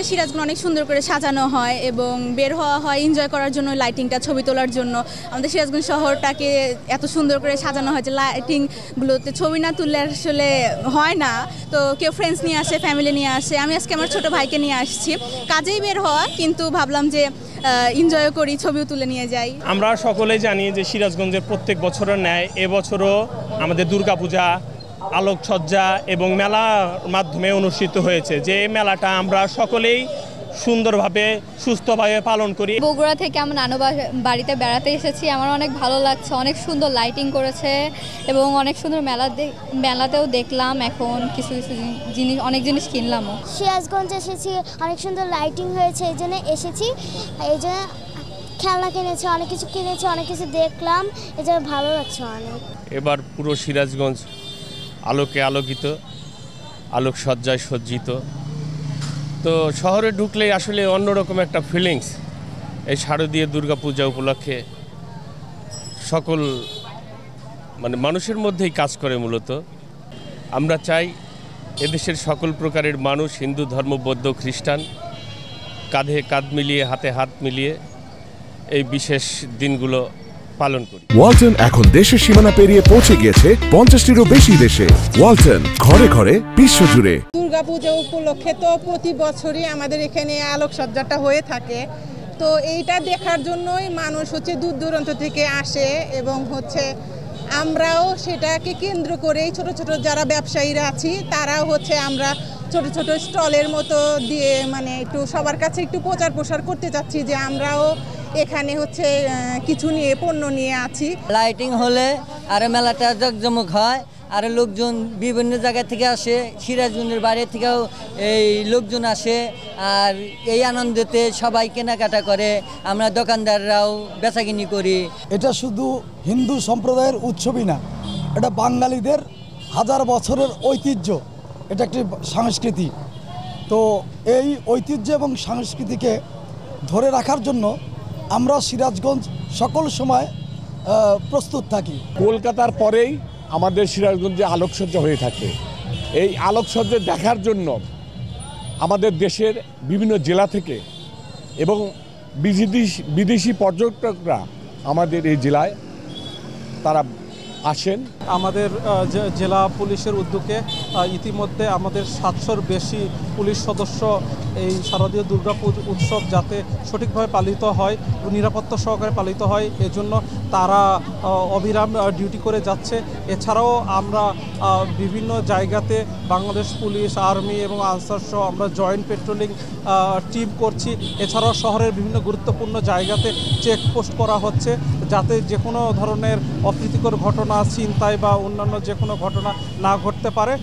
সিরাজগঞ্জ অনেক সুন্দর করে সাজানো হয় এবং বের হওয়া হয় এনজয় করার জন্য, লাইটিংটা ছবি তোলার জন্য। আমাদের সিরাজগঞ্জ শহরটাকে এত সুন্দর করে সাজানো হয় যে লাইটিংগুলোতে ছবি না তুললে আসলে হয় না। তো কেউ ফ্রেন্ডস নিয়ে আসে, ফ্যামিলি নিয়ে আসে। আমি আজকে আমার ছোট ভাইকে নিয়ে আসছি, কাজেই বের হওয়া, কিন্তু ভাবলাম যে এনজয় করি, ছবিও তুলে নিয়ে যাই। আমরা সকলেই জানি যে সিরাজগঞ্জের প্রত্যেক বছরের ন্যায় এবছরও আমাদের দুর্গাপূজা, আলোকসজ্জা এবং মেলার মাধ্যমে অনুষ্ঠিত হয়েছে। যে মেলাটা আমরা সকলেই সুন্দরভাবে সুস্থভাবে পালন করি। বগুড়া থেকে আমার নানু বাড়িতে বেড়াতে এসেছি, আমার অনেক ভালো লাগছে। অনেক সুন্দর লাইটিং করেছে এবং অনেক সুন্দর মেলাতেও দেখলাম। এখন কিছু কিছু জিনিস, অনেক জিনিস কিনলামও। সিরাজগঞ্জ এসেছি, অনেক সুন্দর লাইটিং হয়েছে, এই জন্য এসেছি। এই জন্য খেলনা কিনেছি, অনেক কিছু কিনেছি, অনেক কিছু দেখলাম, এই জন্য ভালো লাগছে অনেক। এবার পুরো সিরাজগঞ্জ আলোকে আলোকিত, আলোকসজ্জায় সজ্জিত। তো শহরে ঢুকলেই আসলে অন্যরকম একটা ফিলিংস। এই শারদীয় দুর্গাপূজা উপলক্ষে সকল মানুষের মধ্যেই কাজ করে মূলত। আমরা চাই এদেশের সকল প্রকারের মানুষ, হিন্দু ধর্ম, বৌদ্ধ, খ্রিস্টান, কাঁধে কাঁধ মিলিয়ে, হাতে হাত মিলিয়ে এই বিশেষ দিনগুলো পালন করি। ওয়ালটন এখন দেশের সীমানা পেরিয়ে পৌঁছে গিয়েছে 50টিরও বেশি দেশে। ওয়ালটন, ঘরে ঘরে, বিশ্বজুড়ে। দুর্গাপূজা উপলক্ষে তো প্রতি বছরই আমাদের এখানে আলোকসজ্জাটা হয়ে থাকে। তো এইটা দেখার জন্যই মানুষ দূর দূরান্ত থেকে আসে এবং আমরাও সেটাকে কেন্দ্র করেই ছোট ছোট যারা ব্যবসায়ীরা আছি তারাও আমরা ছোট ছোট স্টলের মতো দিয়ে একটু সবার কাছে একটু প্রচার প্রসার করতে চাচ্ছি যে আমরাও এখানে কিছু নিয়ে, পণ্য নিয়ে আছি। লাইটিং হলে আর মেলাটা জমজমক হয়, আর লোকজন বিভিন্ন জায়গা থেকে আসে, সিরাজগঞ্জের বাইরে থেকেও এই লোকজন আসে। আর এই আনন্দেতে সবাই কেনাকাটা করে, আমরা দোকানদাররাও বেচাকিনি করি। এটা শুধু হিন্দু সম্প্রদায়ের উৎসবই না, এটা বাঙালিদের হাজার বছরের ঐতিহ্য, এটা একটি সংস্কৃতি। তো এই ঐতিহ্য এবং সংস্কৃতিকে ধরে রাখার জন্য আমরা সিরাজগঞ্জ সকল সময় প্রস্তুত থাকি। কলকাতার পরেই আমাদের সিরাজগঞ্জে আলোকসজ্জা হয়ে থাকে। এই আলোকসজ্জা দেখার জন্য আমাদের দেশের বিভিন্ন জেলা থেকে এবং বিদেশি পর্যটকরা আমাদের এই জেলায় তারা আসেন। আমাদের জেলা পুলিশের উদ্যোগে ইতিমধ্যে আমাদের 700-র বেশি পুলিশ সদস্য এই শারদীয় দুর্গা উৎসব যাতে সঠিকভাবে পালিত হয়, নিরাপত্তা সহকারে পালিত হয়, এজন্য তারা অবিরাম ডিউটি করে যাচ্ছে। এছাড়াও আমরা বিভিন্ন জায়গাতে বাংলাদেশ পুলিশ, আর্মি এবং আনসার সহ আমরা জয়েন্ট পেট্রোলিং টিম করছি। এছাড়াও শহরের বিভিন্ন গুরুত্বপূর্ণ জায়গাতে চেকপোস্ট করা হচ্ছে যাতে যে কোনো ধরনের অপ্রীতিকর ঘটনা, ছিনতাই বা অন্যান্য যে কোনো ঘটনা না ঘটতে পারে।